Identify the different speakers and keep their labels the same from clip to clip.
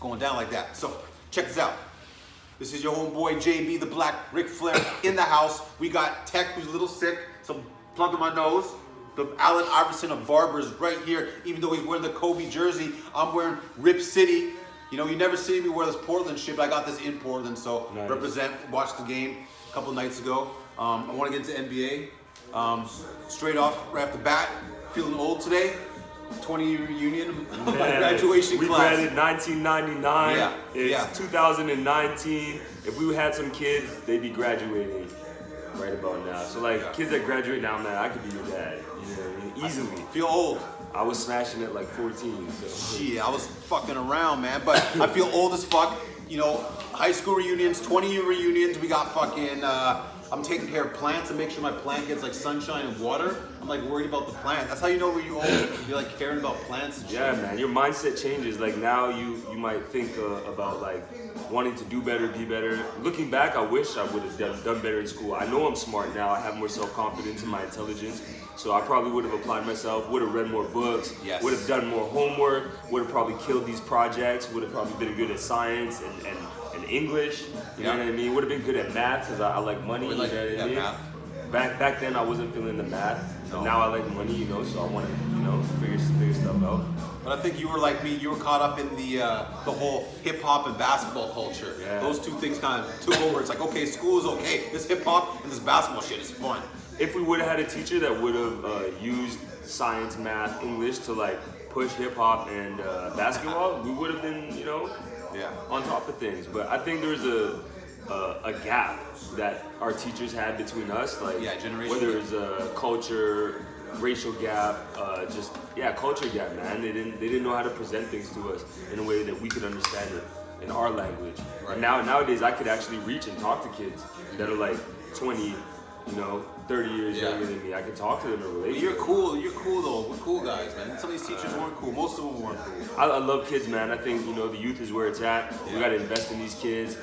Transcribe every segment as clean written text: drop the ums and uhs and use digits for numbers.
Speaker 1: going down like that. So check this out. This is your homeboy JB, the Black Ric Flair, in the house. We got Tech, who's a little sick, so plug in my nose. The Allen Iverson of Barbers right here. Even though he's wearing the Kobe jersey, I'm wearing Rip City. You know, you never see me wear this Portland shit, but I got this in Portland, so
Speaker 2: nice.
Speaker 1: Represent. Watched the game a couple nights ago. I want to get into NBA. Straight off, right off the bat, feeling old today. 20-year reunion, my graduation
Speaker 2: we
Speaker 1: class.
Speaker 2: We graduated 1999.
Speaker 1: Yeah.
Speaker 2: It's 2019. If we had some kids, they'd be graduating right about now. So like kids that graduate now, man, I could be your dad. You know what I mean? Easily.
Speaker 1: Feel old.
Speaker 2: I was smashing it like 14. So.
Speaker 1: Shit, I was fucking around, man. But I feel old as fuck. You know, high school reunions, 20-year reunions. We got fucking. I'm taking care of plants and make sure my plant gets like sunshine and water. I'm like worried about the plant. That's how you know when you're old. You're like caring about plants and shit.
Speaker 2: Yeah, man. Your mindset changes. Like now, you might think about like wanting to do better, be better. Looking back, I wish I would have done better in school. I know I'm smart now. I have more self-confidence in my intelligence. So I probably would have applied myself. Would have read more books.
Speaker 1: Yes.
Speaker 2: Would have done more homework. Would have probably killed these projects. Would have probably been good at science and English. You know what I mean? Would have been good at math because I like money.
Speaker 1: We like math.
Speaker 2: Back then I wasn't feeling the math.
Speaker 1: No.
Speaker 2: But now I like money, you know, so I want to, you know, figure stuff out.
Speaker 1: But I think you were like me. You were caught up in the whole hip hop and basketball culture.
Speaker 2: Yeah.
Speaker 1: Those two things kind of took over. It's like, okay, school is okay. This hip hop and this basketball shit is fun.
Speaker 2: If we would have had a teacher that would have used science, math, English to like push hip hop and basketball, we would have been, you know, on top of things. But I think there's a gap that our teachers had between us, like whether it's a culture, racial gap, culture gap, man. They didn't know how to present things to us in a way that we could understand it in our language.
Speaker 1: Right.
Speaker 2: And nowadays I could actually reach and talk to kids that are like 20, 30 years younger than me. I can talk to them and relate.
Speaker 1: You're cool though. We're cool guys, man. Some of these teachers weren't cool. Most of them weren't cool.
Speaker 2: I love kids, man. I think, the youth is where it's at. We got to invest in these kids.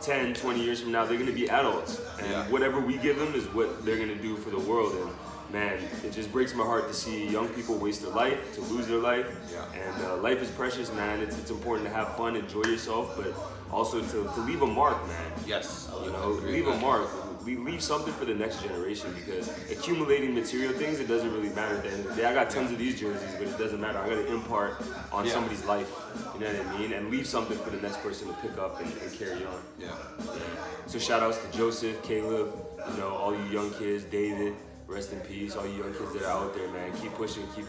Speaker 2: 10, 20 years from now, they're going to be adults. And whatever we give them is what they're going to do for the world. And man, it just breaks my heart to see young people waste their life, to lose their life. And life is precious, man. It's important to have fun, enjoy yourself, but also to leave a mark, man.
Speaker 1: Yes.
Speaker 2: Leave a mark. Leave something for the next generation, because accumulating material things, it doesn't really matter at the end of the day. I got tons of these jerseys, but it doesn't matter. I got to impart on somebody's life, you know what I mean? And leave something for the next person to pick up and carry on. Yeah. So shout outs to Joseph, Caleb, all you young kids, David, rest in peace, all you young kids that are out there, man. Keep pushing, keep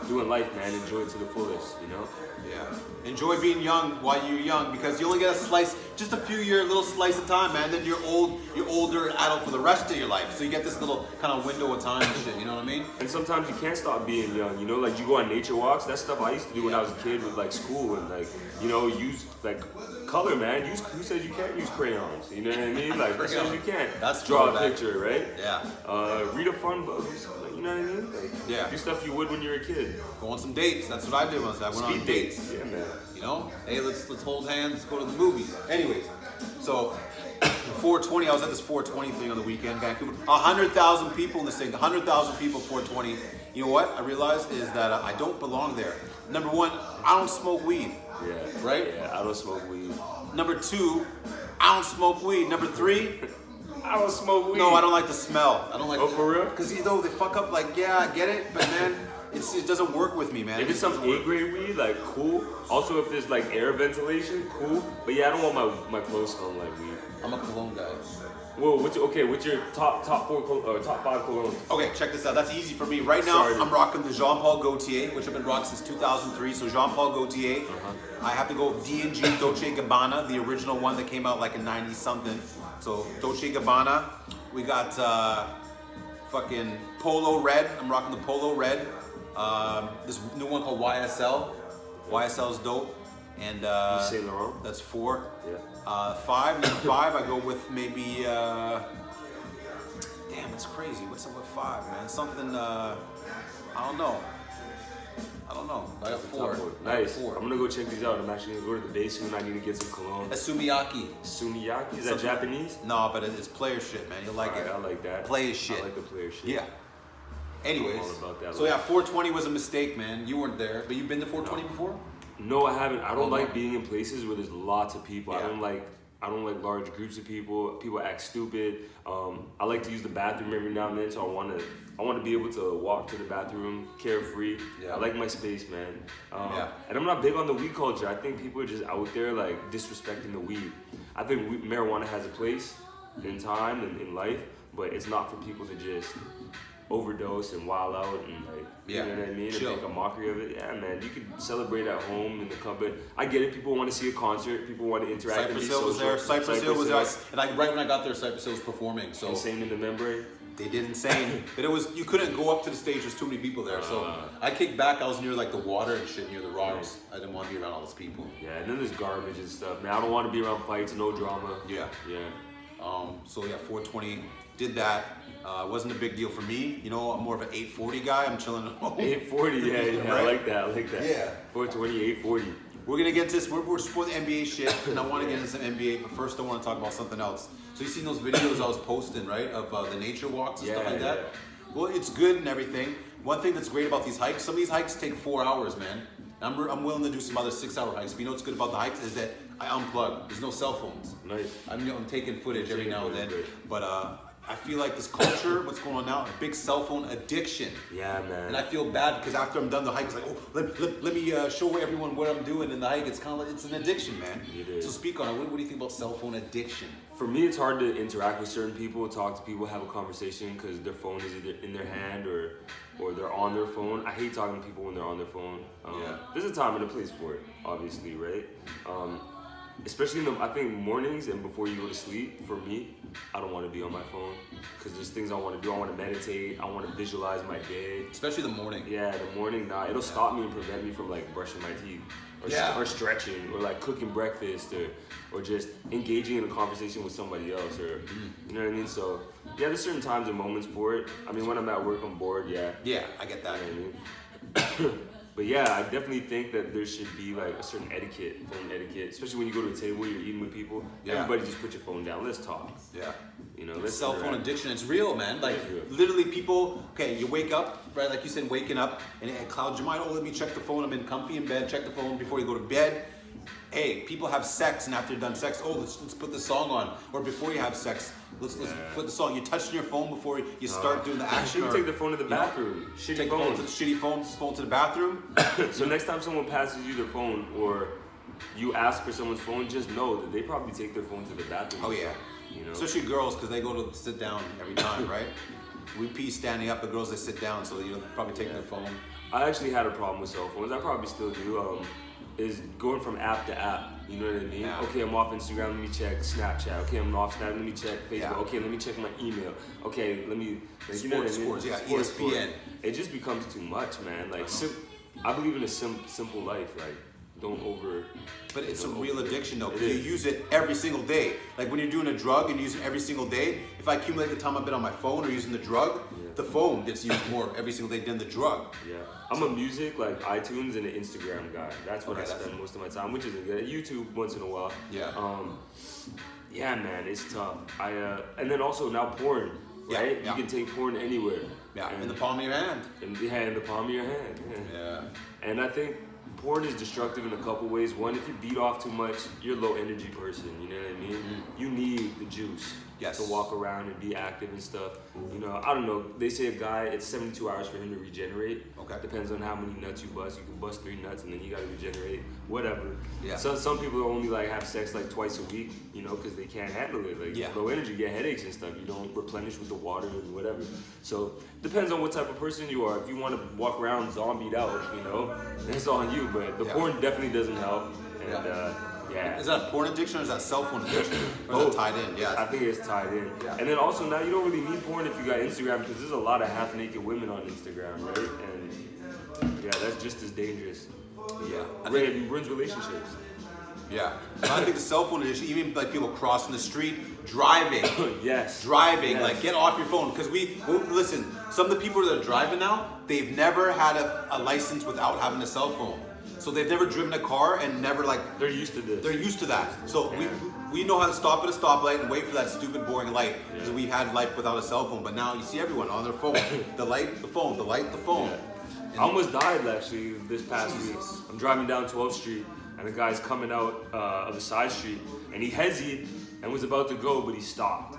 Speaker 2: doing life, man. Enjoy it to the fullest,
Speaker 1: Yeah. Enjoy being young while you're young, because you only get a slice, just a few year little slice of time, man. Then you're older and adult for the rest of your life. So you get this little kind of window of time and shit, you know what I mean?
Speaker 2: And sometimes you can't stop being young, like you go on nature walks. That's stuff I used to do when I was a kid with like school and like, use like color, man. Who says you can't use crayons? You know what I mean? Like who says you can't draw a picture, right?
Speaker 1: Yeah.
Speaker 2: Read a fun book. You know what I mean? Like, do stuff you would when you were a kid.
Speaker 1: Go on some dates. That's what I did once. I went on dates.
Speaker 2: Yeah, man.
Speaker 1: Hey, let's hold hands. Let's go to the movies. Anyways, so 420. I was at this 420 thing on the weekend, Vancouver. 100,000 people in this thing. 100,000 people. 420. You know what I realized is that I don't belong there. Number one, I don't smoke weed.
Speaker 2: Yeah.
Speaker 1: Right?
Speaker 2: Yeah, I don't smoke weed.
Speaker 1: Number two, I don't smoke weed. Number three,
Speaker 2: I don't smoke weed.
Speaker 1: No, I don't like the smell. I don't like.
Speaker 2: Oh, for real?
Speaker 1: Because they fuck up. Like, yeah, I get it, but man, it doesn't work with me, man.
Speaker 2: If it's some A-grade weed, like cool. Also, if there's like air ventilation, cool. But yeah, I don't want my clothes smelling like weed.
Speaker 1: I'm a cologne guy.
Speaker 2: Well, what's your top 5 colognes?
Speaker 1: Okay, check this out. That's easy for me. Right now, I'm rocking the Jean Paul Gaultier, which I've been rocking since 2003. So Jean Paul Gaultier. I have to go with D&G Dolce & Gabbana, the original one that came out like in 90 something. So Dolce & Gabbana. We got fucking Polo Red. I'm rocking the Polo Red. This new one called YSL. YSL's dope. And
Speaker 2: Saint Laurent.
Speaker 1: That's 4.
Speaker 2: Yeah.
Speaker 1: 5. Number 5, I go with maybe. Damn, it's crazy. What's up with 5, man? Something. I don't know. I got 4.
Speaker 2: Nice. 4. I'm gonna go check these out. I'm actually gonna go to the base soon. I need to get some cologne.
Speaker 1: That's Sumiyaki.
Speaker 2: Sumiyaki? Is that Japanese?
Speaker 1: No, but it's player shit, man. You'll like it.
Speaker 2: I like that.
Speaker 1: Player shit.
Speaker 2: I like the player shit.
Speaker 1: Yeah. Anyways,
Speaker 2: I'm all about that.
Speaker 1: so yeah, 420 was a mistake, man. You weren't there, but you've been to 420 before?
Speaker 2: No, I haven't. I don't like being in places where there's lots of people.
Speaker 1: Yeah.
Speaker 2: I don't like large groups of people. People act stupid. I like to use the bathroom every now and then, so I want to be able to walk to the bathroom carefree.
Speaker 1: Yeah.
Speaker 2: I like my space, man. And I'm not big on the weed culture. I think people are just out there like disrespecting the weed. I think marijuana has a place in time and in life, but it's not for people to just overdose and wild out and like, you know what I mean?
Speaker 1: Chill.
Speaker 2: And make a mockery of it. Yeah, man, you can celebrate at home in the cupboard. I get it. People want to see a concert. People want to interact.
Speaker 1: Cypress Hill was there. Cypress Hill was there. And right when I got there, Cypress Hill was performing. So
Speaker 2: Insane in the Membrane.
Speaker 1: they did Insane, but it was you couldn't go up to the stage. There's too many people there. So I kicked back. I was near like the water and shit, near the rocks. I didn't want to be around all those people.
Speaker 2: Yeah, and then there's garbage and stuff. Man, I don't want to be around fights, no drama.
Speaker 1: Yeah.
Speaker 2: Yeah.
Speaker 1: So yeah, 420 did that. It wasn't a big deal for me. You know, I'm more of an 840 guy. I'm chilling at home.
Speaker 2: 840, yeah,
Speaker 1: Right?
Speaker 2: I like that.
Speaker 1: Yeah.
Speaker 2: 420, 840.
Speaker 1: We're gonna get to this. We're supposed to NBA shit, and I want to get into some NBA. But first, I want to talk about something else. So you seen those videos I was posting, right, of the nature walks and stuff like that?
Speaker 2: Yeah.
Speaker 1: Well, it's good and everything. One thing that's great about these hikes, some of these hikes take 4 hours, man. I'm willing to do some other 6-hour hikes. But you know what's good about the hikes is that I unplug. There's no cell phones.
Speaker 2: Nice.
Speaker 1: I'm taking footage every now and then. But I feel like this culture, what's going on now, a big cell phone addiction.
Speaker 2: Yeah, man.
Speaker 1: And I feel bad because after I'm done the hike, it's like, oh, let me show everyone what I'm doing in the hike. It's kind of like, it's an addiction, man.
Speaker 2: It is.
Speaker 1: So speak on it. What do you think about cell phone addiction?
Speaker 2: For me, it's hard to interact with certain people, talk to people, have a conversation because their phone is either in their hand or they're on their phone. I hate talking to people when they're on their phone. There's a time and a place for it, obviously, right? Especially in I think mornings and before you go to sleep, for me, I don't want to be on my phone because there's things I want to do. I want to meditate. I want to visualize my day.
Speaker 1: Especially the morning.
Speaker 2: Yeah, the morning, nah, it'll stop me and prevent me from like brushing my teeth or stretching or like cooking breakfast or just engaging in a conversation with somebody else or, you know what I mean? So, yeah, there's certain times and moments for it. I mean, when I'm at work, I'm bored, yeah.
Speaker 1: Yeah, I get that.
Speaker 2: You know what I mean? But yeah, I definitely think that there should be like a certain etiquette, phone etiquette, especially when you go to a table, you're eating with people.
Speaker 1: Yeah.
Speaker 2: Everybody just put your phone down. Let's talk.
Speaker 1: Yeah.
Speaker 2: You know, let's
Speaker 1: cell phone addiction, it's real, man. Like
Speaker 2: real.
Speaker 1: literally people, okay, you wake up, right? Like you said, waking up and it clouds your mind. Oh, let me check the phone. I'm in comfy in bed. Check the phone before you go to bed. Hey, people have sex and after you're done sex, oh, let's put the song on. Or before you have sex, let's put the song. You're touching your phone before you start doing the action.
Speaker 2: You take the phone to the bathroom.
Speaker 1: Take the phone to the shitty phone to the bathroom.
Speaker 2: So next time someone passes you their phone or you ask for someone's phone, just know that they probably take their phone to the bathroom.
Speaker 1: Oh yeah.
Speaker 2: You know?
Speaker 1: Especially girls, because they go to sit down every time, right? We pee standing up, the girls they sit down, so you know probably take their phone.
Speaker 2: I actually had a problem with cell phones. I probably still do. Is going from app to app. You know what I mean?
Speaker 1: Yeah.
Speaker 2: Okay, I'm off Instagram. Let me check Snapchat. Okay, I'm off Snapchat. Let me check Facebook.
Speaker 1: Yeah.
Speaker 2: Okay, let me check my email. Okay, let me. Like, you know what I mean?
Speaker 1: Sports, yeah, ESPN.
Speaker 2: It just becomes too much, man. Like, I believe in a simple life. Like, don't over.
Speaker 1: But it's a real addiction though, because you use it every single day. Like when you're doing a drug and you use it every single day, if I accumulate the time I've been on my phone or using the drug, the phone gets used more every single day than the drug.
Speaker 2: Yeah. I'm a music, like iTunes and an Instagram guy. That's what I spend most of my time, which isn't good. YouTube once in a while.
Speaker 1: Yeah.
Speaker 2: Yeah, man, it's tough. And then also now porn, right?
Speaker 1: Yeah.
Speaker 2: You can take porn anywhere.
Speaker 1: Yeah, in the palm of your hand.
Speaker 2: In the palm of your hand.
Speaker 1: Yeah.
Speaker 2: And I think porn is destructive in a couple ways. One, if you beat off too much, you're a low energy person, you know what I mean? You need the juice to walk around and be active and stuff. You know, I don't know, they say a guy, it's 72 hours for him to regenerate.
Speaker 1: Okay.
Speaker 2: Depends on how many nuts you bust. You can bust 3 nuts and then you gotta regenerate, whatever.
Speaker 1: Yeah.
Speaker 2: So some people only like have sex like twice a week, you know, because they can't handle it. Like low energy, get headaches and stuff. You don't replenish with the water and whatever. So depends on what type of person you are. If you want to walk around zombied out, you know, that's on you. But the porn definitely doesn't help. And
Speaker 1: Is that a porn addiction or is that cell phone addiction? Or is it tied in? Yeah.
Speaker 2: I think it's tied in.
Speaker 1: Yeah.
Speaker 2: And then also now you don't really need porn if you got Instagram because there's a lot of half-naked women on Instagram, right? And yeah, that's just as dangerous.
Speaker 1: Yeah.
Speaker 2: It ruins relationships.
Speaker 1: Yeah. I think the cell phone addiction, even like people crossing the street, driving. Driving, like get off your phone. Because listen, some of the people that are driving now, they've never had a license without having a cell phone. So they've never driven a car and never
Speaker 2: they're used to this.
Speaker 1: They're used to that. So we know how to stop at a stoplight and wait for that stupid boring light because we've had life without a cell phone. But now you see everyone on their phone. The light, the phone, the light, the phone.
Speaker 2: I almost died actually this past week. I'm driving down 12th Street and the guy's coming out of a side street and he hesitated and was about to go, but he stopped.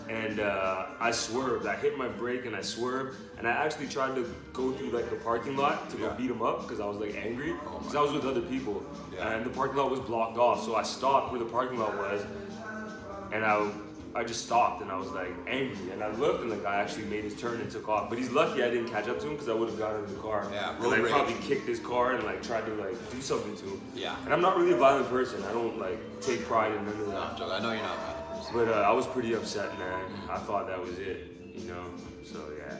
Speaker 2: And I swerved. I hit my brake and I swerved. And I actually tried to go through like the parking lot to go beat him up because I was like angry. Because I was with other people. And the parking lot was blocked off. So I stopped where the parking lot was. And I just stopped and I was like angry. And I looked and the guy actually made his turn and took off. But he's lucky I didn't catch up to him because I would have got in the car.
Speaker 1: Yeah,
Speaker 2: and I probably kicked his car and like tried to like do something to him.
Speaker 1: Yeah.
Speaker 2: And I'm not really a violent person. I don't like take pride in none of that.
Speaker 1: No, I'm joking. I know you're not a violent person.
Speaker 2: But I was pretty upset, man. I thought that was it, you know? So, yeah.